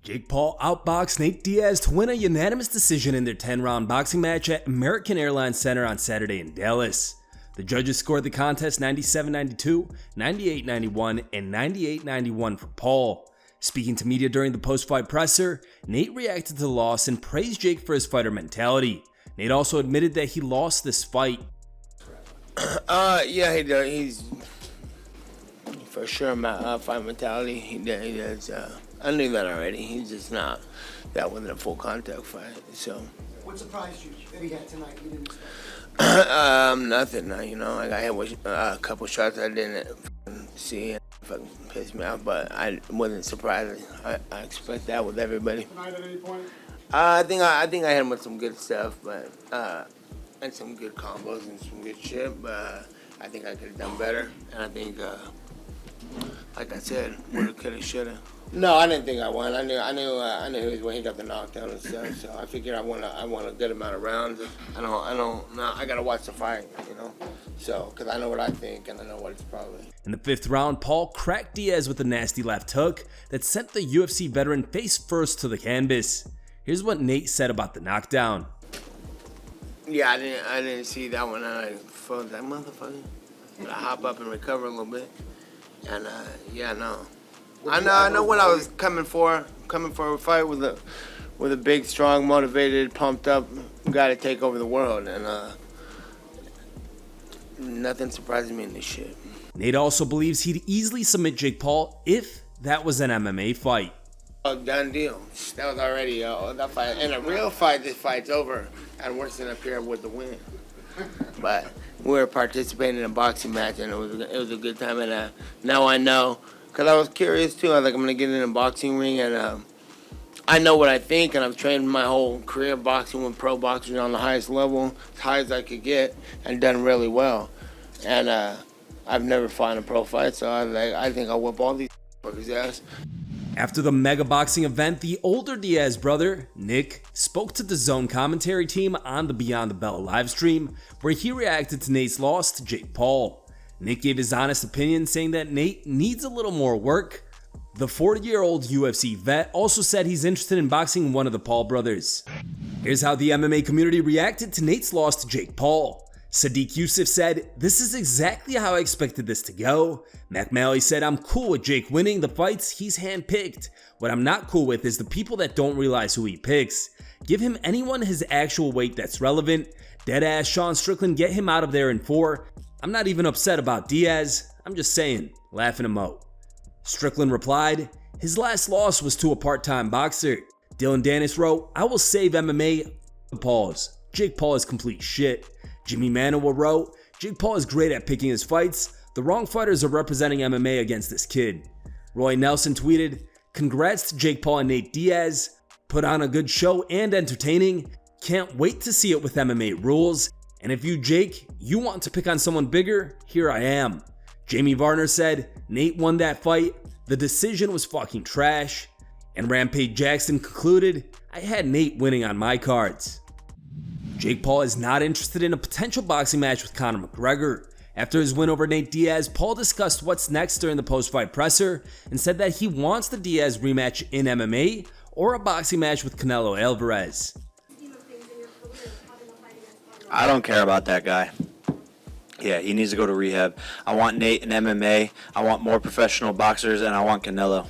Jake Paul outboxed Nate Diaz to win a unanimous decision in their 10-round boxing match at American Airlines Center on Saturday in Dallas. The judges scored the contest 97-92, 98-91, and 98-91 for Paul. Speaking to media during the post-fight presser, Nate reacted to the loss and praised Jake for his fighter mentality. Nate also admitted that he lost this fight. Yeah, he does. He's for sure my fight mentality. He does. I knew that already. He's just not. That wasn't a full contact fight. So. What surprised you that he had tonight? You didn't expect? Nothing. You know, I got hit with a couple shots I didn't see and fucking pissed me off, but I wasn't surprised. I expect that with everybody. Tonight at any point? I think I hit him with some good stuff, but and some good combos and some good shit. But I think I could have done better, and I think, like I said, woulda, coulda, shoulda. No, I didn't think I won. I knew he was when he got the knockdown and stuff. So I figured I won a good amount of rounds. I gotta watch the fight, you know. So because I know what I think and I know what it's probably. In the 5th round, Paul cracked Diaz with a nasty left hook that sent the UFC veteran face first to the canvas. Here's what Nate said about the knockdown. Yeah, I didn't see that one. I felt that motherfucker. I hop up and recover a little bit, and no. I know what I was coming for a fight with a big, strong, motivated, pumped up guy to take over the world, and nothing surprises me in this shit. Nate also believes he'd easily submit Jake Paul if that was an MMA fight. Oh, done deal. That was already that fight. In a real fight, this fight's over, and we're sitting up here with the win. But we were participating in a boxing match, and it was a good time. And now I know. Because I was curious, too. I was like, I'm going to get in a boxing ring, and I know what I think, and I've trained my whole career boxing with pro boxers on the highest level, as high as I could get, and done really well. And I've never fought in a pro fight, so I was like, I think I'll whip all these fuckers' ass. After the mega boxing event, the older Diaz brother, Nick, spoke to the Zone commentary team on the Beyond the Bell livestream, where he reacted to Nate's loss to Jake Paul. Nick gave his honest opinion, saying that Nate needs a little more work. The 40-year-old UFC vet also said he's interested in boxing one of the Paul brothers. Here's how the MMA community reacted to Nate's loss to Jake Paul. Sadiq Yusuf said, "This is exactly how I expected this to go." Mac Malley said, "I'm cool with Jake winning the fights he's handpicked. What I'm not cool with is the people that don't realize who he picks. Give him anyone his actual weight that's relevant. Deadass Sean Strickland, get him out of there in 4. I'm not even upset about Diaz, I'm just saying, laughing emote." Strickland replied, "His last loss was to a part-time boxer." Dylan Dennis wrote, "I will save MMA. Pause. Jake Paul is complete shit." Jimmy Manoa wrote, "Jake Paul is great at picking his fights. The wrong fighters are representing MMA against this kid." Roy Nelson tweeted, "Congrats to Jake Paul and Nate Diaz. Put on a good show and entertaining. Can't wait to see it with MMA rules. And if you, Jake, you want to pick on someone bigger, here I am." Jamie Varner said, "Nate won that fight. The decision was fucking trash." And Rampage Jackson concluded, "I had Nate winning on my cards." Jake Paul is not interested in a potential boxing match with Conor McGregor. After his win over Nate Diaz, Paul discussed what's next during the post-fight presser and said that he wants the Diaz rematch in MMA or a boxing match with Canelo Alvarez. I don't care about that guy. Yeah, he needs to go to rehab. I want Nate in MMA. I want more professional boxers, and I want Canelo.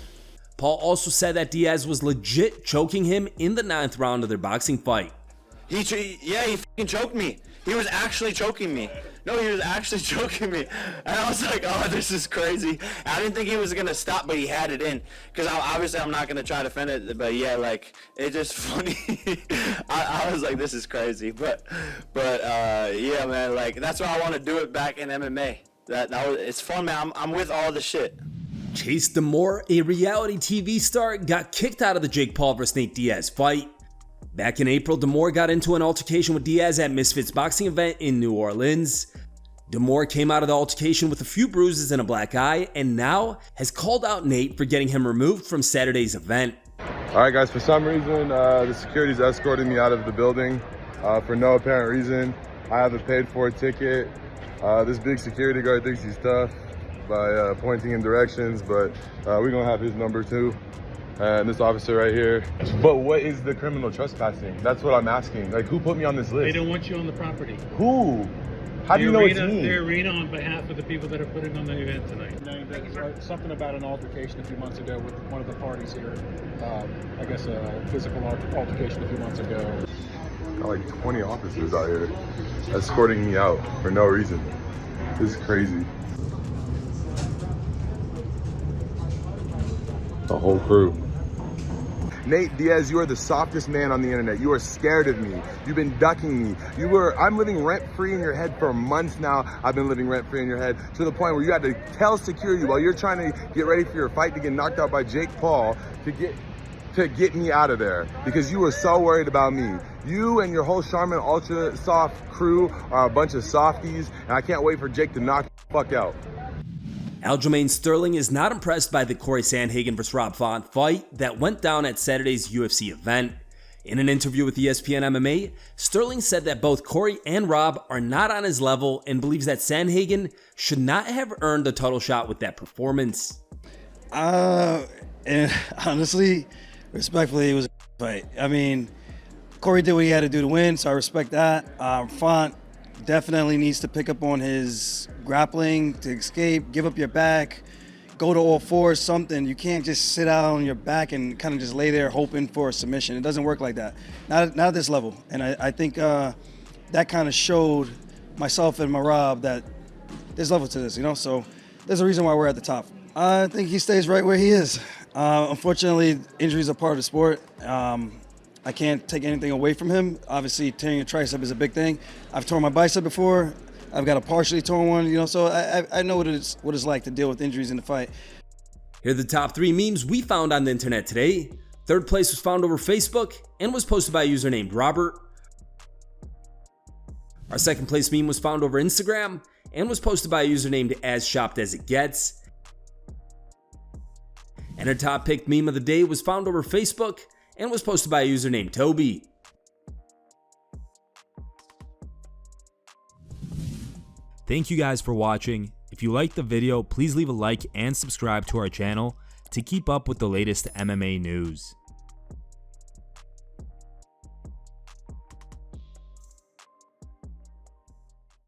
Paul also said that Diaz was legit choking him in the 9th round of their boxing fight. He fucking choked me. He was actually choking me. No, he was actually choking me. And I was like, oh, this is crazy. I didn't think he was going to stop, but he had it in. Because obviously I'm not going to try to defend it. But yeah, like, it's just funny. I was like, this is crazy. But yeah, man, like, that's why I want to do it back in MMA. It's fun, man. I'm with all the shit. Chase DeMoor, a reality TV star, got kicked out of the Jake Paul vs. Nate Diaz fight. Back in April, DeMoor got into an altercation with Diaz at Misfits boxing event in New Orleans. DeMoor came out of the altercation with a few bruises and a black eye, and now has called out Nate for getting him removed from Saturday's event. All right, guys, for some reason, the security's escorting me out of the building for no apparent reason. I have a paid-for ticket. This big security guard thinks he's tough by pointing in directions, but we're gonna have his number too. and this officer right here. But what is the criminal trespassing? That's what I'm asking. Like, who put me on this list? They don't want you on the property. Who? How do you know it's me? The arena on behalf of the people that are putting on the event tonight. Something about an altercation a few months ago with one of the parties here. I guess a physical altercation a few months ago. Got like 20 officers out here escorting me out for no reason. This is crazy. The whole crew. Nate Diaz, you are the softest man on the internet. You are scared of me. You've been ducking me. I'm living rent-free in your head for months now. I've been living rent-free in your head to the point where you had to tell security while you're trying to get ready for your fight to get knocked out by Jake-Paul to get me out of there because you were so worried about me. You and your whole Charmin Ultra Soft crew are a bunch of softies, and I can't wait for Jake to knock the fuck out. Aljamain Sterling is not impressed by the Cory Sandhagen vs. Rob Font fight that went down at Saturday's UFC event. In an interview with ESPN MMA, Sterling said that both Cory and Rob are not on his level and believes that Sandhagen should not have earned the title shot with that performance. And honestly, respectfully, it was a fight. I mean, Cory did what he had to do to win, so I respect that. Font definitely needs to pick up on his grappling to escape, give up your back, go to all fours, something. You can't just sit out on your back and kind of just lay there hoping for a submission. It doesn't work like that. Not at this level. And I think that kind of showed myself and Marab that there's level to this, you know? So there's a reason why we're at the top. I think he stays right where he is. Unfortunately, injuries are part of the sport. I can't take anything away from him. Obviously, tearing your tricep is a big thing. I've torn my bicep before. I've got a partially torn one, you know, so I know what it's like to deal with injuries in the fight. Here are the top 3 memes we found on the internet today. Third place was found over Facebook and was posted by a user named Robert. Our second place meme was found over Instagram and was posted by a user named As Shopped As It Gets. And our top picked meme of the day was found over Facebook and was posted by a user named Toby. Thank you guys for watching. If you liked the video, please leave a like and subscribe to our channel to keep up with the latest MMA news.